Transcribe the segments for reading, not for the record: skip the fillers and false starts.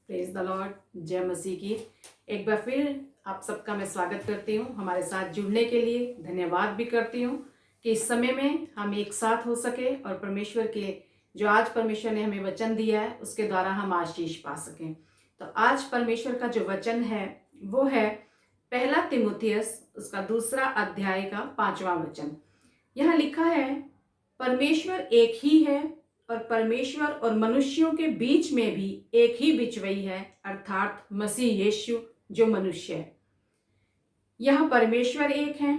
Praise the Lord. जय मसीह की। एक बार फिर आप सबका मैं स्वागत करती हूँ। हमारे साथ जुड़ने के लिए धन्यवाद भी करती हूँ कि इस समय में हम एक साथ हो सके और परमेश्वर के जो आज परमेश्वर ने हमें वचन दिया है उसके द्वारा हम आशीष पा सकें। तो आज परमेश्वर का जो वचन है वो है पहला तीमुथियुस उसका 2 अध्याय का 5वां वचन। यहाँ लिखा है, परमेश्वर एक ही है और परमेश्वर और मनुष्यों के बीच में भी एक ही बिचवई है, अर्थात मसीह यीशु जो मनुष्य है। यह परमेश्वर एक है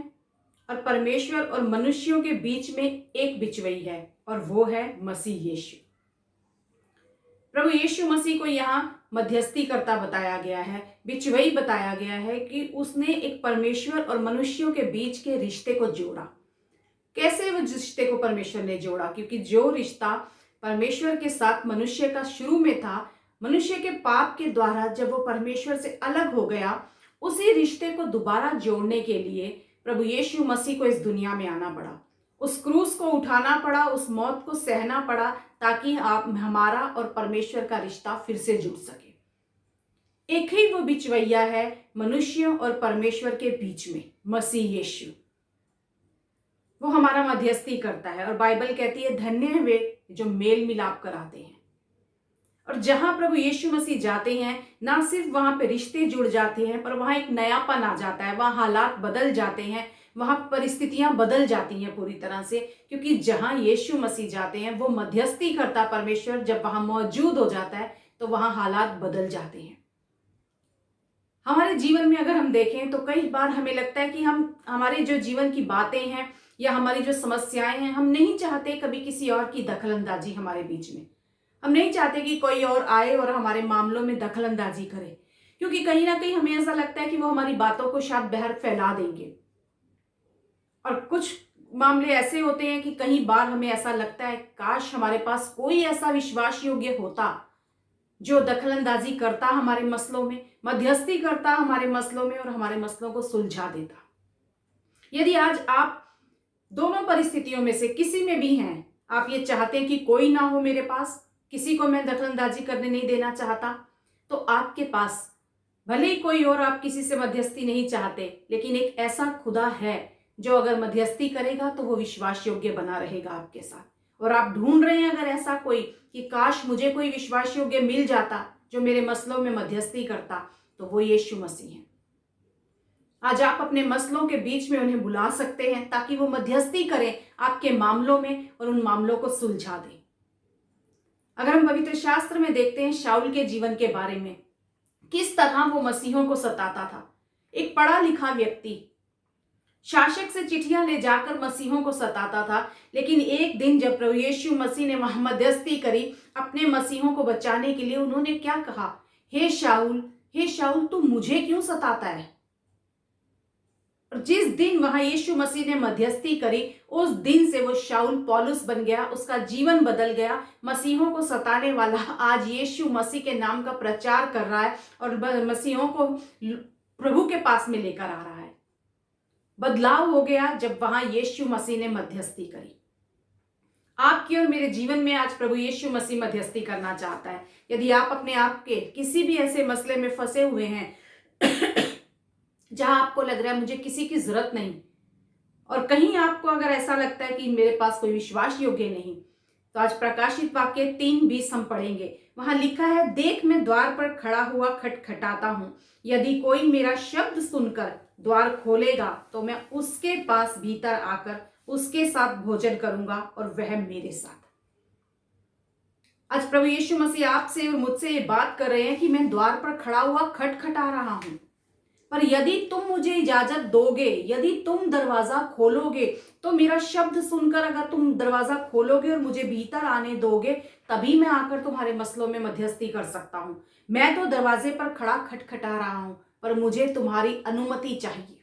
और परमेश्वर और मनुष्यों के बीच में एक बिचवई है और वो है मसीह यीशु। प्रभु यीशु मसीह को यहाँ मध्यस्थी करता बताया गया है, बिचवई बताया गया है कि उसने एक परमेश्वर और मनुष्यों के बीच के रिश्ते को जोड़ा। कैसे वो रिश्ते को परमेश्वर ने जोड़ा? क्योंकि जो रिश्ता परमेश्वर के साथ मनुष्य का शुरू में था, मनुष्य के पाप के द्वारा जब वो परमेश्वर से अलग हो गया, उसी रिश्ते को दोबारा जोड़ने के लिए प्रभु यीशु मसीह को इस दुनिया में आना पड़ा, उस क्रूस को उठाना पड़ा, उस मौत को सहना पड़ा, ताकि आप हमारा और परमेश्वर का रिश्ता फिर से जुड़ सके। एक ही वो बिचवैया है मनुष्यों और परमेश्वर के बीच में, मसीह यीशु। वो हमारा मध्यस्थी करता है और बाइबल कहती है, धन्य है वे जो मेल मिलाप कराते हैं। और जहां प्रभु यीशु मसीह जाते हैं, ना सिर्फ वहां पे रिश्ते जुड़ जाते हैं, पर वहां एक नयापन आ जाता है, वहां हालात बदल जाते हैं, वहां परिस्थितियां बदल जाती हैं पूरी तरह से। क्योंकि जहां यीशु मसीह जाते हैं, वो मध्यस्थी करता परमेश्वर जब वहां मौजूद हो जाता है, तो वहां हालात बदल जाते हैं। हमारे जीवन में अगर हम देखें तो कई बार हमें लगता है कि हम हमारे जो जीवन की बातें हैं या हमारी जो समस्याएं हैं, हम नहीं चाहते कभी किसी और की दखलंदाजी हमारे बीच में। हम नहीं चाहते कि कोई और आए और हमारे मामलों में दखलंदाजी करे, क्योंकि कहीं ना कहीं हमें ऐसा लगता है कि वो हमारी बातों को शायद बाहर फैला देंगे। और कुछ मामले ऐसे होते हैं कि कई बार हमें ऐसा लगता है, काश हमारे पास कोई ऐसा विश्वास योग्य होता जो दखलंदाजी करता हमारे मसलों में, मध्यस्थी करता हमारे मसलों में और हमारे मसलों को सुलझा देता। यदि आज आप दोनों परिस्थितियों में से किसी में भी हैं, आप ये चाहते हैं कि कोई ना हो मेरे पास, किसी को मैं दखलंदाजी करने नहीं देना चाहता, तो आपके पास भले ही कोई और, आप किसी से मध्यस्थी नहीं चाहते, लेकिन एक ऐसा खुदा है जो अगर मध्यस्थी करेगा तो वो विश्वास योग्य बना रहेगा आपके साथ। और आप ढूंढ रहे हैं अगर ऐसा कोई कि काश मुझे कोई विश्वास योग्य मिल जाता जो मेरे मसलों में मध्यस्थी करता, तो वो यीशु मसीह है। आज आप अपने मसलों के बीच में उन्हें बुला सकते हैं ताकि वो मध्यस्थी करें आपके मामलों में और उन मामलों को सुलझा दें। अगर हम पवित्र शास्त्र में देखते हैं शाऊल के जीवन के बारे में, किस तरह वो मसीहों को सताता था। एक पढ़ा लिखा व्यक्ति शासक से चिट्ठियां ले जाकर मसीहों को सताता था, लेकिन एक दिन जब प्रभु यीशु मसीह ने वहां मध्यस्थी करी अपने मसीहों को बचाने के लिए, उन्होंने क्या कहा? हे शाऊल तू मुझे क्यों सताता है? और जिस दिन वहां यीशु मसीह ने मध्यस्थी करी, उस दिन से वो शाऊल पौलुस बन गया, उसका जीवन बदल गया। मसीहों को सताने वाला आज यीशु मसीह के नाम का प्रचार कर रहा है और मसीहों को प्रभु के पास में लेकर आ रहा है। बदलाव हो गया जब वहां यीशु मसीह ने मध्यस्थी करी। आपके और मेरे जीवन में आज प्रभु यीशु मसीह मध्यस्थी करना चाहता है। यदि आप अपने आप के किसी भी ऐसे मसले में फंसे हुए हैं जहां आपको लग रहा है मुझे किसी की जरूरत नहीं, और कहीं आपको अगर ऐसा लगता है कि मेरे पास कोई विश्वास योग्य नहीं, तो आज प्रकाशित वाक्य 3:20 हम पढ़ेंगे। वहां लिखा है, देख मैं द्वार पर खड़ा हुआ खटखटाता हूं, यदि कोई मेरा शब्द सुनकर द्वार खोलेगा तो मैं उसके पास भीतर आकर उसके साथ भोजन करूंगा और वह मेरे साथ। आज प्रभु यीशु मसीह आपसे और मुझसे ये बात कर रहे हैं कि मैं द्वार पर खड़ा हुआ खटखटा रहा हूं, पर यदि तुम मुझे इजाजत दोगे, यदि तुम दरवाजा खोलोगे, तो मेरा शब्द सुनकर अगर तुम दरवाजा खोलोगे और मुझे भीतर आने दोगे, तभी मैं आकर तुम्हारे मसलों में मध्यस्थी कर सकता हूं। मैं तो दरवाजे पर खड़ा खटखटा रहा हूं, पर मुझे तुम्हारी अनुमति चाहिए।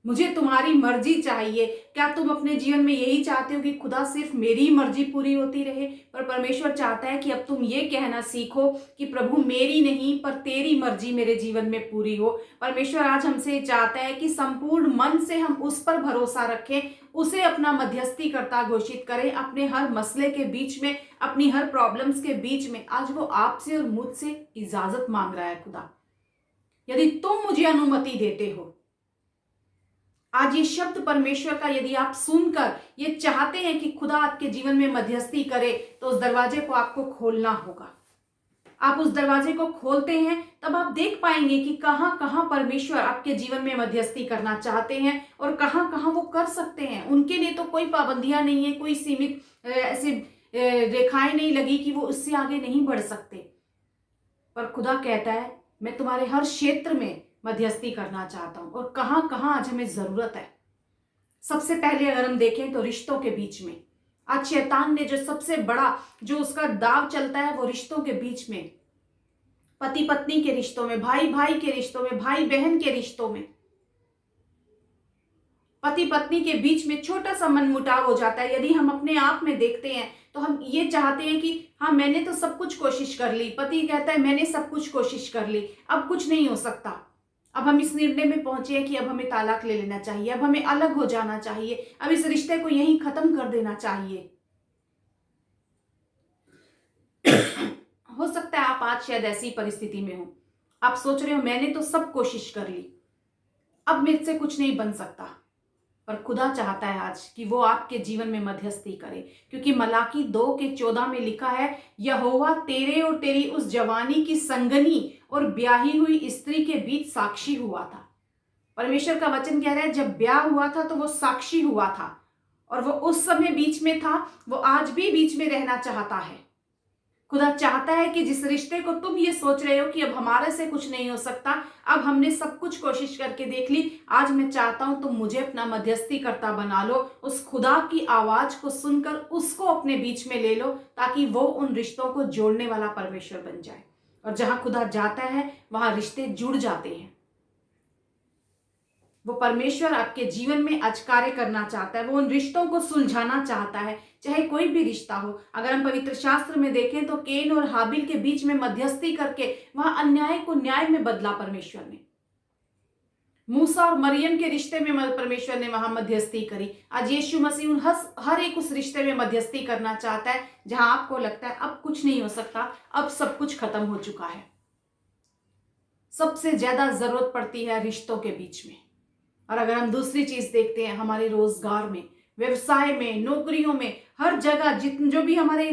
मुझे तुम्हारी मर्जी चाहिए। क्या तुम अपने जीवन में यही चाहते हो कि खुदा सिर्फ मेरी मर्जी पूरी होती रहे? पर परमेश्वर चाहता है कि अब तुम ये कहना सीखो कि प्रभु मेरी नहीं पर तेरी मर्जी मेरे जीवन में पूरी हो। परमेश्वर आज हमसे चाहता है कि संपूर्ण मन से हम उस पर भरोसा रखें, उसे अपना मध्यस्थी कर्ता घोषित करें अपने हर मसले के बीच में, अपनी हर प्रॉब्लम्स के बीच में। आज वो आपसे और मुझसे इजाजत मांग रहा है। खुदा, यदि तुम मुझे अनुमति देते हो, आज ये शब्द परमेश्वर का यदि आप सुनकर ये चाहते हैं कि खुदा आपके जीवन में मध्यस्थी करे, तो उस दरवाजे को आपको खोलना होगा। आप उस दरवाजे को खोलते हैं तब आप देख पाएंगे कि कहां कहां परमेश्वर आपके जीवन में मध्यस्थी करना चाहते हैं और कहां कहां वो कर सकते हैं। उनके लिए तो कोई पाबंदियां नहीं है, कोई सीमित ऐसी रेखाएं नहीं लगी कि वो उससे आगे नहीं बढ़ सकते। पर खुदा कहता है मैं तुम्हारे हर क्षेत्र में मध्यस्थी करना चाहता हूं। और कहां कहां आज हमें जरूरत है। सबसे पहले अगर हम देखें तो रिश्तों के बीच में। आज शैतान ने जो सबसे बड़ा जो उसका दाव चलता है वो रिश्तों के बीच में, पति पत्नी के रिश्तों में, भाई भाई के रिश्तों में, भाई बहन के रिश्तों में। पति पत्नी के बीच में छोटा सा मनमुटाव हो जाता है। यदि हम अपने आप में देखते हैं तो हम ये चाहते हैं कि हाँ मैंने तो सब कुछ कोशिश कर ली। पति कहता है मैंने सब कुछ कोशिश कर ली, अब कुछ नहीं हो सकता। अब हम इस निर्णय में पहुंचे हैं कि अब हमें तालाक ले लेना चाहिए, अब हमें अलग हो जाना चाहिए, अब इस रिश्ते को यहीं खत्म कर देना चाहिए। हो सकता है आप आज शायद ऐसी परिस्थिति में हो। आप सोच रहे हो मैंने तो सब कोशिश कर ली, अब मुझसे कुछ नहीं बन सकता। पर खुदा चाहता है आज कि वो आपके जीवन में मध्यस्थी करे, क्योंकि मलाकी 2:14 में लिखा है, यहोवा तेरे और तेरी उस जवानी की संगनी और ब्याही हुई स्त्री के बीच साक्षी हुआ था। परमेश्वर का वचन कह रहा है जब ब्याह हुआ था तो वो साक्षी हुआ था, और वो उस समय बीच में था, वो आज भी बीच में रहना चाहता है। खुदा चाहता है कि जिस रिश्ते को तुम ये सोच रहे हो कि अब हमारे से कुछ नहीं हो सकता, अब हमने सब कुछ कोशिश करके देख ली, आज मैं चाहता हूं तुम मुझे अपना मध्यस्थी कर्ता बना लो। उस खुदा की आवाज को सुनकर उसको अपने बीच में ले लो, ताकि वो उन रिश्तों को जोड़ने वाला परमेश्वर बन जाए। और जहां खुदा जाता है वहां रिश्ते जुड़ जाते हैं। वो परमेश्वर आपके जीवन में आज कार्य करना चाहता है, वो उन रिश्तों को सुलझाना चाहता है, चाहे कोई भी रिश्ता हो। अगर हम पवित्र शास्त्र में देखें तो केन और हाबिल के बीच में मध्यस्थी करके वहां अन्याय को न्याय में बदला परमेश्वर ने। मूसा और मरियम के रिश्ते में परमेश्वर ने वहां मध्यस्थी करी। आज यीशु मसीह उन हर एक उस रिश्ते में मध्यस्थी करना चाहता है जहां आपको लगता है अब कुछ नहीं हो सकता, अब सब कुछ खत्म हो चुका है। सबसे ज्यादा जरूरत पड़ती है रिश्तों के बीच में। और अगर हम दूसरी चीज देखते हैं, हमारे रोजगार में, व्यवसाय में, नौकरियों में, हर जगह जो भी हमारे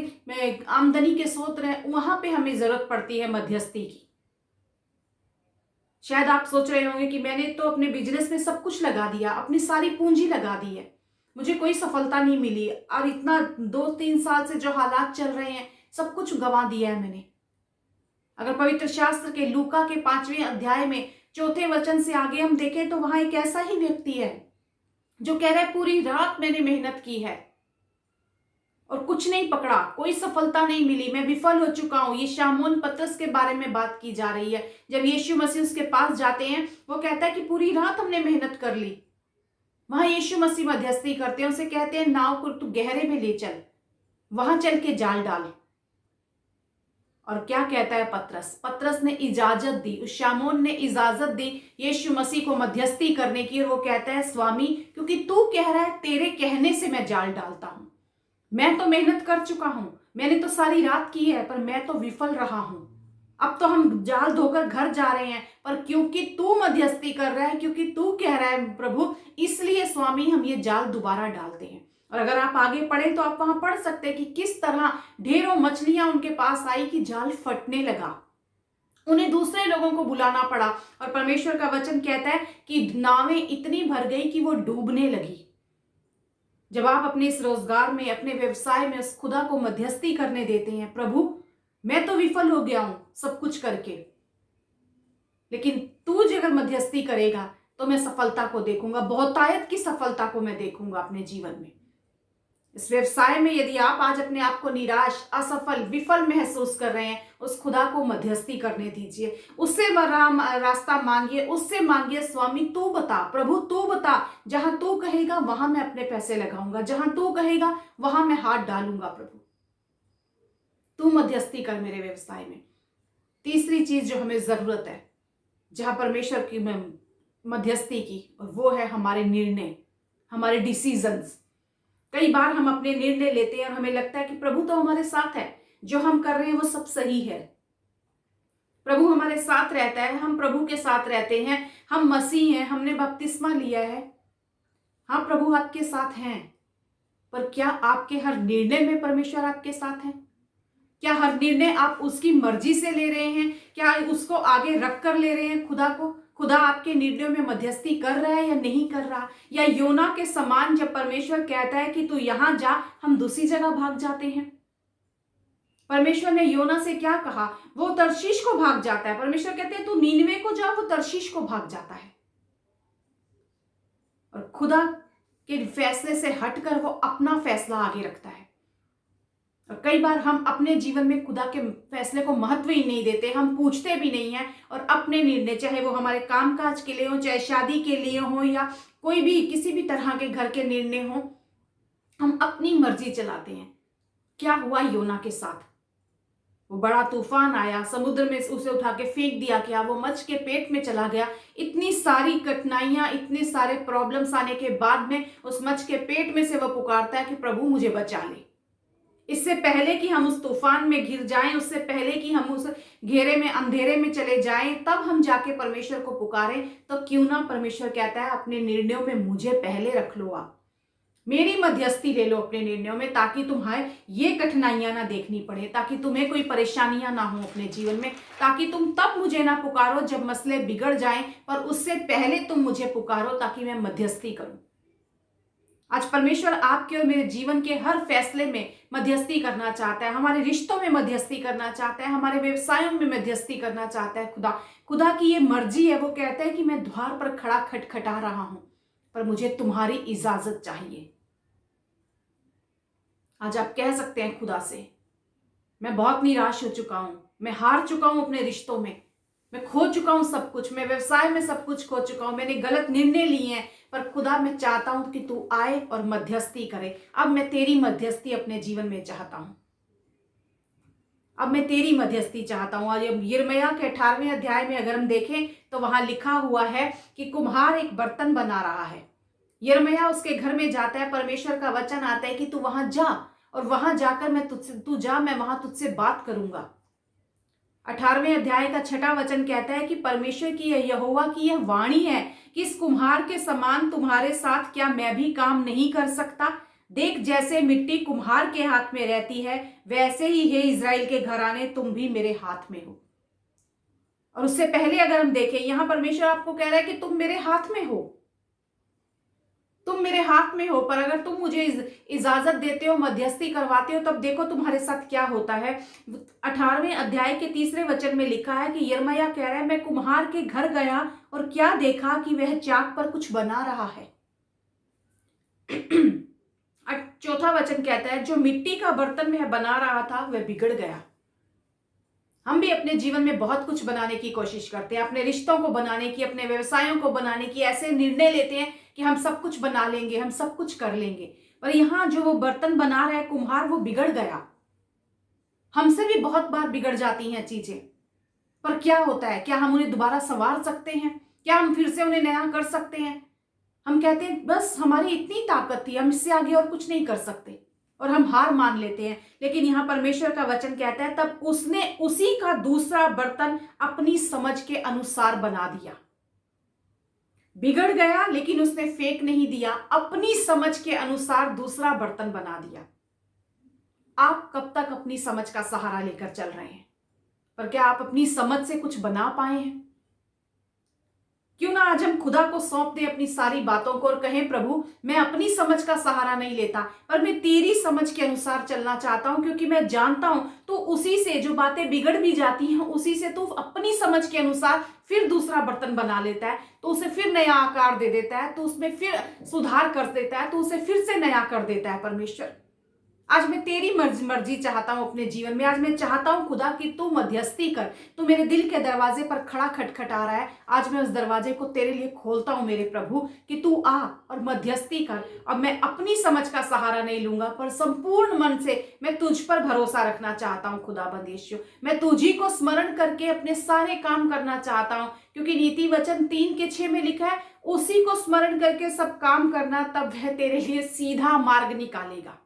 आमदनी के स्रोत हैं, वहां पे हमें जरूरत पड़ती है मध्यस्थी की। शायद आप सोच रहे होंगे कि मैंने तो अपने बिजनेस में सब कुछ लगा दिया, अपनी सारी पूंजी लगा दी है, मुझे कोई सफलता नहीं मिली, और इतना 2-3 साल से जो हालात चल रहे हैं सब कुछ गंवा दिया है मैंने। अगर पवित्र शास्त्र के लूका के 5वें अध्याय में 4थे वचन से आगे हम देखें तो वहां एक ऐसा ही व्यक्ति है जो कह रहा है पूरी रात मैंने मेहनत की है और कुछ नहीं पकड़ा, कोई सफलता नहीं मिली, मैं विफल हो चुका हूं। ये शामोन पतरस के बारे में बात की जा रही है। जब यीशु मसीह उसके पास जाते हैं, वो कहता है कि पूरी रात हमने मेहनत कर ली। वहां यीशु मसीह मध्यस्थी करते हैं, उसे कहते हैं नाव को तू गहरे में ले चल, वहां चल के जाल डाल। और क्या कहता है पतरस ने इजाजत दी, उस शामोन ने इजाजत दी यीशु मसीह को मध्यस्थी करने की। और वो कहता है स्वामी, क्योंकि तू कह रहा है, तेरे कहने से मैं जाल डालता हूं। मैं तो मेहनत कर चुका हूं, मैंने तो सारी रात की है, पर मैं तो विफल रहा हूं। अब तो हम जाल धोकर घर जा रहे हैं, पर क्योंकि तू मध्यस्थी कर रहा है, क्योंकि तू कह रहा है प्रभु, इसलिए स्वामी हम ये जाल दोबारा डालते हैं। और अगर आप आगे पढ़े तो आप वहां पढ़ सकते हैं कि किस तरह ढेरों मछलियां उनके पास आई कि जाल फटने लगा, उन्हें दूसरे लोगों को बुलाना पड़ा। और परमेश्वर का वचन कहता है कि नावें इतनी भर गई कि वो डूबने लगी। जब आप अपने इस रोजगार में, अपने व्यवसाय में उस खुदा को मध्यस्थी करने देते हैं, प्रभु मैं तो विफल हो गया हूं सब कुछ करके, लेकिन तू अगर मध्यस्थी करेगा तो मैं सफलता को देखूंगा, बहुतायत की सफलता को मैं देखूंगा अपने जीवन में। इस व्यवसाय में यदि आप आज अपने आप को निराश, असफल, विफल महसूस कर रहे हैं, उस खुदा को मध्यस्थी करने दीजिए, उससे रास्ता मांगिए, उससे मांगिए, स्वामी तू बता, प्रभु तू बता, जहां तू कहेगा वहां मैं अपने पैसे लगाऊंगा, जहां तू कहेगा वहां मैं हाथ डालूंगा, प्रभु तू मध्यस्थी कर मेरे व्यवसाय में। तीसरी चीज जो हमें जरूरत है जहां परमेश्वर की मध्यस्थी की, और वो है हमारे निर्णय, हमारे डिसीजंस। कई बार हम अपने निर्णय लेते हैं और हमें लगता है कि प्रभु तो हमारे साथ है, जो हम कर रहे हैं वो सब सही है, प्रभु हमारे साथ रहता है, हम प्रभु के साथ रहते हैं, हम मसीह हैं, हमने बपतिस्मा लिया है। हाँ, प्रभु आपके साथ हैं, पर क्या आपके हर निर्णय में परमेश्वर आपके साथ है? क्या हर निर्णय आप उसकी मर्जी से ले रहे हैं? क्या उसको आगे रख कर ले रहे हैं खुदा को? खुदा आपके निर्णयों में मध्यस्थी कर रहा है या नहीं कर रहा? या योना के समान जब परमेश्वर कहता है कि तू यहां जा, हम दूसरी जगह भाग जाते हैं। परमेश्वर ने योना से क्या कहा? वो तर्शीश को भाग जाता है। परमेश्वर कहते हैं तू नीनवे को जा, वो तर्शीश को भाग जाता है। और खुदा के फैसले से हटकर वो अपना फैसला आगे रखता है। और कई बार हम अपने जीवन में खुदा के फैसले को महत्व ही नहीं देते, हम पूछते भी नहीं हैं, और अपने निर्णय, चाहे वो हमारे कामकाज के लिए हो, चाहे शादी के लिए हो, या कोई भी किसी भी तरह के घर के निर्णय हो, हम अपनी मर्जी चलाते हैं। क्या हुआ योना के साथ? वो बड़ा तूफान आया, समुद्र में उसे उठा के फेंक दिया गया, वो मच्छ के पेट में चला गया। इतनी सारी कठिनाइयां, इतने सारे प्रॉब्लम्स आने के बाद में उस मच्छ के पेट में से वो पुकारता है कि प्रभु मुझे बचा ले। इससे पहले कि हम उस तूफान में घिर जाएं, उससे पहले कि हम उस घेरे में, अंधेरे में चले जाएं, तब हम जाके परमेश्वर को पुकारें। तो क्यों ना परमेश्वर कहता है अपने निर्णयों में मुझे पहले रख लो, आप मेरी मध्यस्थी ले लो अपने निर्णयों में, ताकि तुम्हें ये कठिनाइयां ना देखनी पड़े, ताकि तुम्हें कोई परेशानियां ना हो अपने जीवन में, ताकि तुम तब मुझे ना पुकारो जब मसले बिगड़ जाएं, पर उससे पहले तुम मुझे पुकारो ताकि मैं मध्यस्थी करूं। आज परमेश्वर आपके और मेरे जीवन के हर फैसले में मध्यस्थी करना चाहता है, हमारे रिश्तों में मध्यस्थी करना चाहता है, हमारे व्यवसायों में मध्यस्थी करना चाहता है। खुदा की ये मर्जी है। वो कहता है कि मैं द्वार पर खड़ा खटखटा रहा हूं, पर मुझे तुम्हारी इजाजत चाहिए। आज आप कह सकते हैं खुदा से, मैं बहुत निराश हो चुका हूं, मैं हार चुका हूं अपने रिश्तों में, मैं खो चुका हूं सब कुछ, मैं व्यवसाय में सब कुछ खो चुका हूं, मैंने गलत निर्णय लिए हैं, पर खुदा मैं चाहता हूं कि तू आए और मध्यस्थी करे। अब मैं तेरी मध्यस्थी अपने जीवन में चाहता हूं, अब मैं तेरी मध्यस्थी चाहता हूं। और यिर्मयाह के 18वें अध्याय में अगर हम देखें तो वहां लिखा हुआ है कि कुम्हार एक बर्तन बना रहा है। यिर्मयाह उसके घर में जाता है, परमेश्वर का वचन आता है कि तू वहां जा, और वहां जाकर मैं तुझसे, तू जा, मैं वहां तुझसे बात करूंगा। 18वें अध्याय का 6वां वचन कहता है कि परमेश्वर की, यहोवा की यह वाणी है कि इस कुम्हार के समान तुम्हारे साथ क्या मैं भी काम नहीं कर सकता? देख, जैसे मिट्टी कुम्हार के हाथ में रहती है, वैसे ही हे इज़राइल के घराने, तुम भी मेरे हाथ में हो। और उससे पहले अगर हम देखें, यहां परमेश्वर आपको कह रहा है कि तुम मेरे हाथ में हो, तुम मेरे हाथ में हो, पर अगर तुम मुझे इजाजत देते हो, मध्यस्थी करवाते हो, तब देखो तुम्हारे साथ क्या होता है। 18वें अध्याय के 3 वचन में लिखा है कि यिर्मयाह कह रहा है, मैं कुम्हार के घर गया और क्या देखा कि वह चाक पर कुछ बना रहा है। 4वां वचन कहता है, जो मिट्टी का बर्तन वह बना रहा था वह बिगड़ गया। हम भी अपने जीवन में बहुत कुछ बनाने की कोशिश करते हैं, अपने रिश्तों को बनाने की, अपने व्यवसायों को बनाने की, ऐसे निर्णय लेते हैं कि हम सब कुछ बना लेंगे, हम सब कुछ कर लेंगे, पर यहां जो वो बर्तन बना रहा है कुम्हार, वो बिगड़ गया। हमसे भी बहुत बार बिगड़ जाती हैं चीजें, पर क्या होता है? क्या हम उन्हें दोबारा संवार सकते हैं? क्या हम फिर से उन्हें नया कर सकते हैं? हम कहते हैं बस हमारी इतनी ताकत थी, हम इससे आगे और कुछ नहीं कर सकते, और हम हार मान लेते हैं। लेकिन यहां परमेश्वर का वचन कहता है, तब उसने उसी का दूसरा बर्तन अपनी समझ के अनुसार बना दिया। बिगड़ गया लेकिन उसने फेंक नहीं दिया, अपनी समझ के अनुसार दूसरा बर्तन बना दिया। आप कब तक अपनी समझ का सहारा लेकर चल रहे हैं? पर क्या आप अपनी समझ से कुछ बना पाए हैं? क्यों ना आज हम खुदा को सौंप दें अपनी सारी बातों को और कहें, प्रभु मैं अपनी समझ का सहारा नहीं लेता, पर मैं तेरी समझ के अनुसार चलना चाहता हूं, क्योंकि मैं जानता हूं तो उसी से जो बातें बिगड़ भी जाती हैं, उसी से तू अपनी समझ के अनुसार फिर दूसरा बर्तन बना लेता है, तो उसे फिर नया आकार दे देता है, तो उसमें फिर सुधार कर देता है, तो उसे फिर से नया कर देता है परमेश्वर। आज मैं तेरी मर्जी चाहता हूं अपने जीवन में। आज मैं चाहता हूं खुदा कि तू मध्यस्थी कर। तू मेरे दिल के दरवाजे पर खड़ा खटखटा रहा है। आज मैं उस दरवाजे को तेरे लिए खोलता हूं मेरे प्रभु, कि तू आ और मध्यस्थी कर। अब मैं अपनी समझ का सहारा नहीं लूंगा, पर संपूर्ण मन से मैं तुझ पर भरोसा रखना चाहता हूं खुदाबंद यीशु। मैं तुझी को स्मरण करके अपने सारे काम करना चाहता हूं, क्योंकि नीति वचन 3:6 में लिखा है, उसी को स्मरण करके सब काम करना, तब वह तेरे लिए सीधा मार्ग निकालेगा।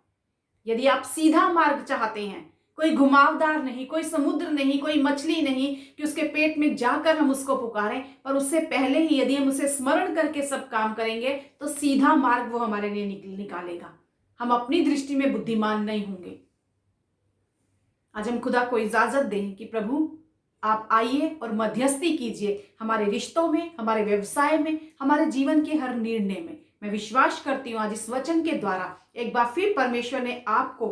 यदि आप सीधा मार्ग चाहते हैं, कोई घुमावदार नहीं, कोई समुद्र नहीं, कोई मछली नहीं कि उसके पेट में जाकर हम उसको पुकारें, पर उससे पहले ही यदि हम उसे स्मरण करके सब काम करेंगे तो सीधा मार्ग वो हमारे लिए निकालेगा। हम अपनी दृष्टि में बुद्धिमान नहीं होंगे। आज हम खुदा को इजाजत दें कि प्रभु आप आइए और मध्यस्थी कीजिए हमारे रिश्तों में, हमारे व्यवसाय में, हमारे जीवन के हर निर्णय में। मैं विश्वास करती हूँ आज इस वचन के द्वारा एक बार फिर परमेश्वर ने आपको,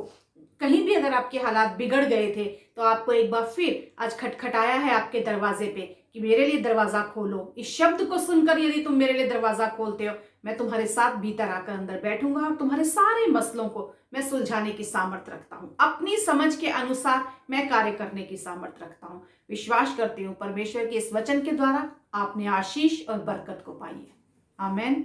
कहीं भी अगर आपके हालात बिगड़ गए थे तो आपको एक बार फिर आज खटखटाया है आपके दरवाजे पे कि मेरे लिए दरवाजा खोलो। इस शब्द को सुनकर यदि तुम मेरे लिए दरवाजा खोलते हो, मैं तुम्हारे साथ भीतर आकर अंदर बैठूंगा और तुम्हारे सारे मसलों को मैं सुलझाने की सामर्थ्य रखता हूँ। अपनी समझ के अनुसार मैं कार्य करने की सामर्थ्य रखता हूँ। विश्वास करती हूँ परमेश्वर के इस वचन के द्वारा आपने आशीष और बरकत को पाई है। आमेन।